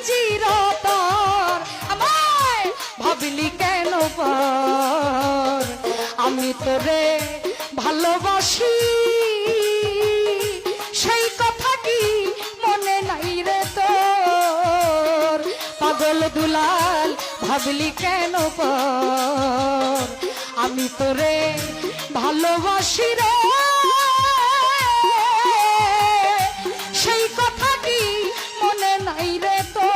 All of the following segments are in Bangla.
চিরতর আমায় ভাবলি কেন পর আমি তোরে ভালোবাসি সেই কথা কি মনে নাই রে তোর পাগল দুলাল ভাবলি কেন পর আমি তোরে ভালোবাসি রে সেই কথা কি মনে নাই রে তো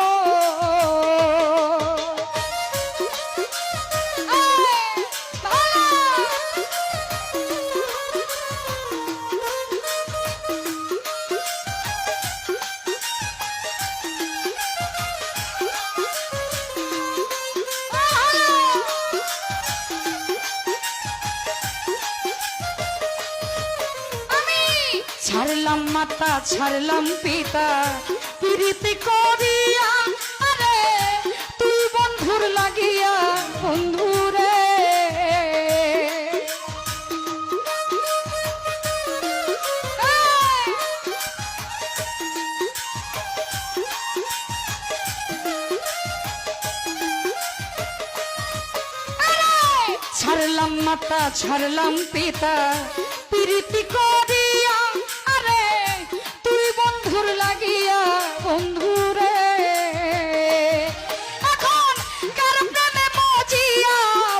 ছাড়লাম মাতা ছাড়লাম পিতা প্রীতি করিয়া আরে তুই বন্ধুর লাগিয়া বন্ধুরে ছাড়লাম মাতা ছাড়লাম পিতা প্রীতি করিয়া তুই বন্ধুর লাগিয়া বন্ধুরে এখন কার প্রেমে মজিয়া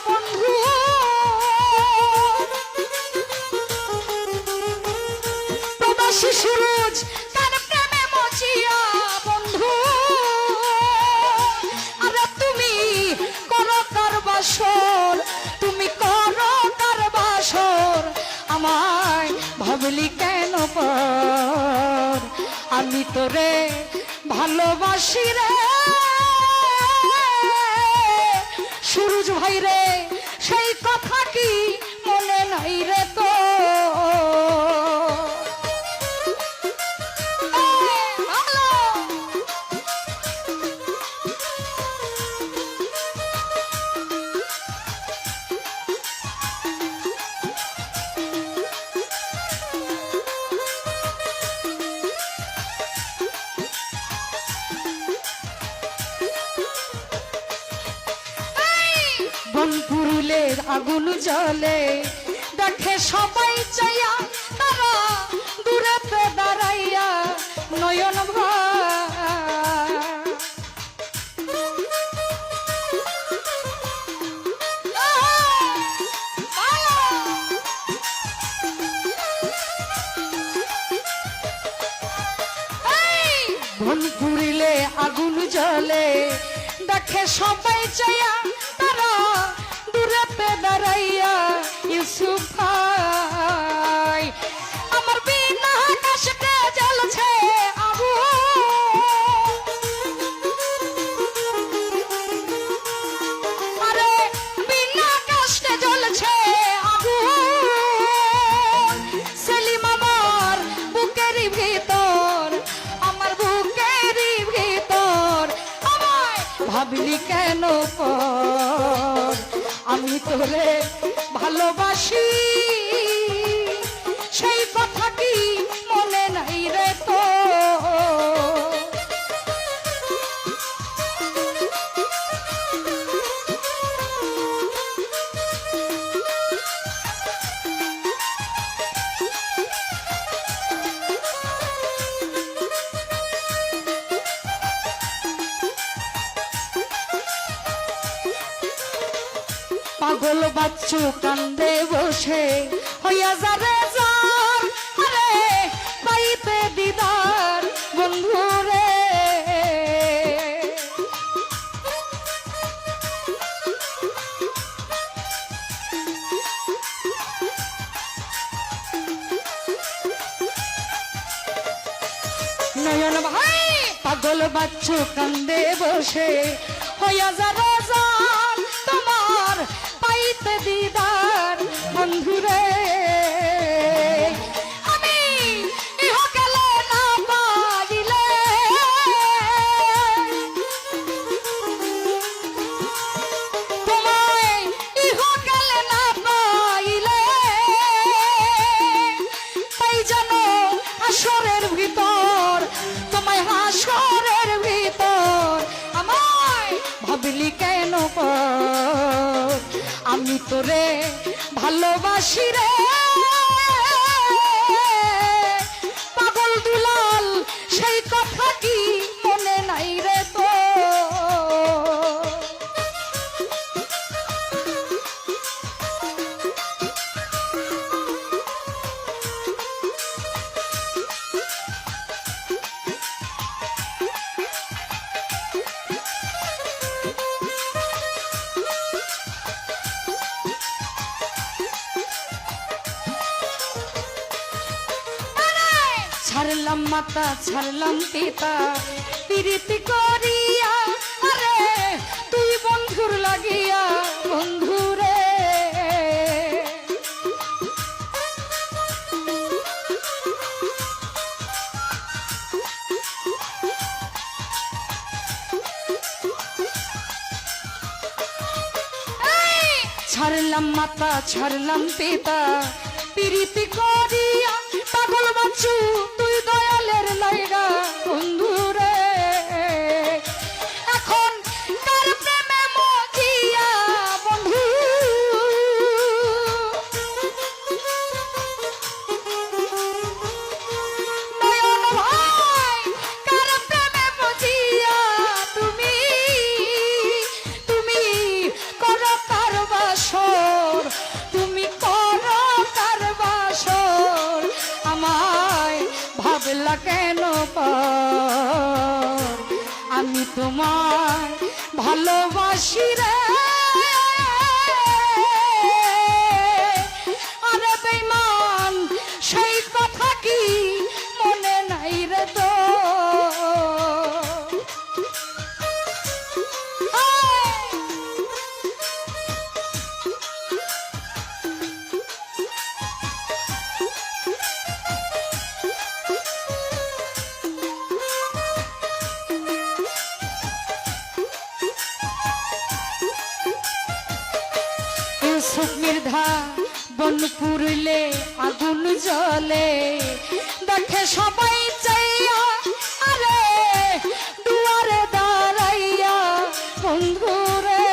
বন্ধু প্রবাসী সুরজ কার প্রেমে মজিয়া বন্ধু আরে তুমি করো কার বাসর তুমি করো কার বাসর আমায় ভাবলি কেন পর আমি তোরে ভালোবাসি রে সুরজ ভাই রে সেই কথা কি মনে নাই রে তো বনপুরুলের আগুন জ্বলে দেখে সবাই চাইয়া তারা দূরেতে দাঁড়াইয়া নয়ন বনপুরিলে আগুন জ্বলে দেখে সবাই চাইয়া তারা দূরেতে দাঁড়াইয়া ইউসুফ ভাই আমার বিনা আকাশে জ্বলছে আগুন আরে বিনা আকাশে জ্বলছে আগুন সেলিম আমার বুকেরই ভিতর আমার বুকেরই ভিতর আমায় ভাবলি কেন পর আমি তোরে ভালোবাসি সেই কথা কি মনে নাই রে তো পাগল বাচ্চু কান্দে বসে হইয়া যারে যার আরে পাইতে দিদার বন্ধুরে নয়ন ভাই পাগল বাচ্চু কান্দে বসে হইয়া যারে যার তোমার পাইতে দিদার বন্ধুরে আমি ইহকালে না পাইলে তোমায় ইহকালে না পাইলে তাই জানো আসরের ভিতর তোমায় হাসরের ভিতর আমি তোরে ভালোবাসি রে পাগল দুলাল সেই কথা কি মনে নাই রে তো ছাড়লাম মাতা ছাড়লাম পিতা প্রীতি করিয়া আরে তুই বন্ধুর লাগিয়া বন্ধুরে ছাড়লাম মাতা ছাড়লাম পিতা প্রীতি করিয়া পাগল বাঁচু তুই দয়ালের লাইগা বন্ধুরে এখন কার প্রেমে মজিয়া বন্ধু নয়ন ভাই কার প্রেমে মজিয়া তুমি তুমি করো কার বাসর তুমি করো কার বাসর আমায় ভাবলা কেন পার আমি তোমার ভালোবাসি রে আরে বেঈমান সেই কথা কি মনে নাই রে তো মৃধা বন পুরলে আগুন জ্বলে দেখে সবাই চাইয়া আরে দুয়ারে দাঁড়াইয়া বন্ধুরে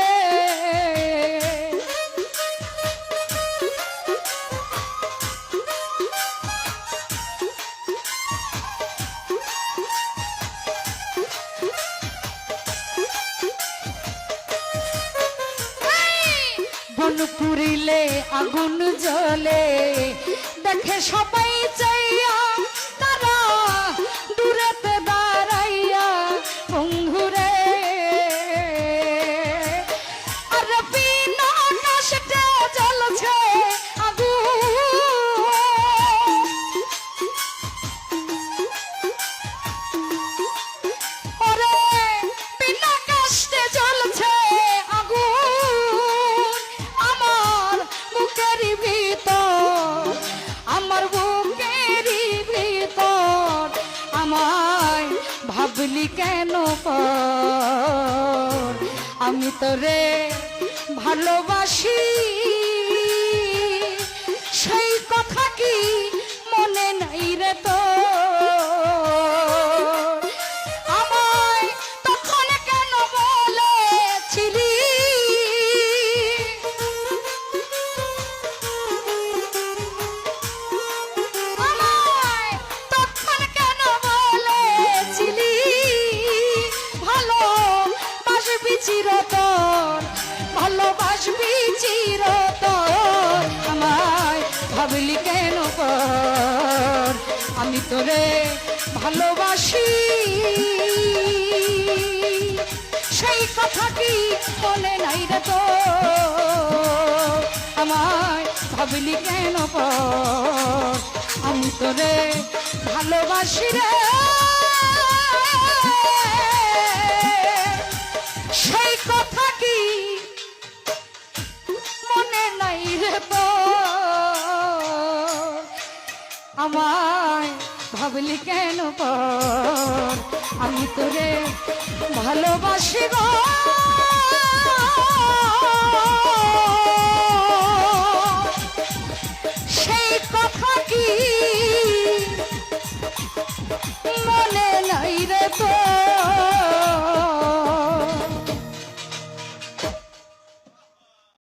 বন পুরিলে আগুন জ্বলে দেখে সবাই চাইয়া তারা দূরেতে দাঁড়াইয়া বন্ধুরে আর বিনা আকাশে জ্বলছে আগুন ওরে বিনা কষ্টে জ্বলছে ভাবলি কেন পর আমি তোরে ভালোবাসি সেই কথা কি মনে নাই রে তো আমায় তখন কেন বলেছিলি চিরতর ভালোবাসবি চিরতর আমায় ভাবলি কেন পর আমি তোরে ভালোবাসি সেই কথা কি মনে নাই রে তো আমায় ভাবলি কেন পর আমি তোরে ভালোবাসি রে সেই কথা কি মনে নাই রে তো আমায় ভাবলি কেন পর আমি তোরে ভালোবাসি গো সেই কথা কি মনে নাই রে তো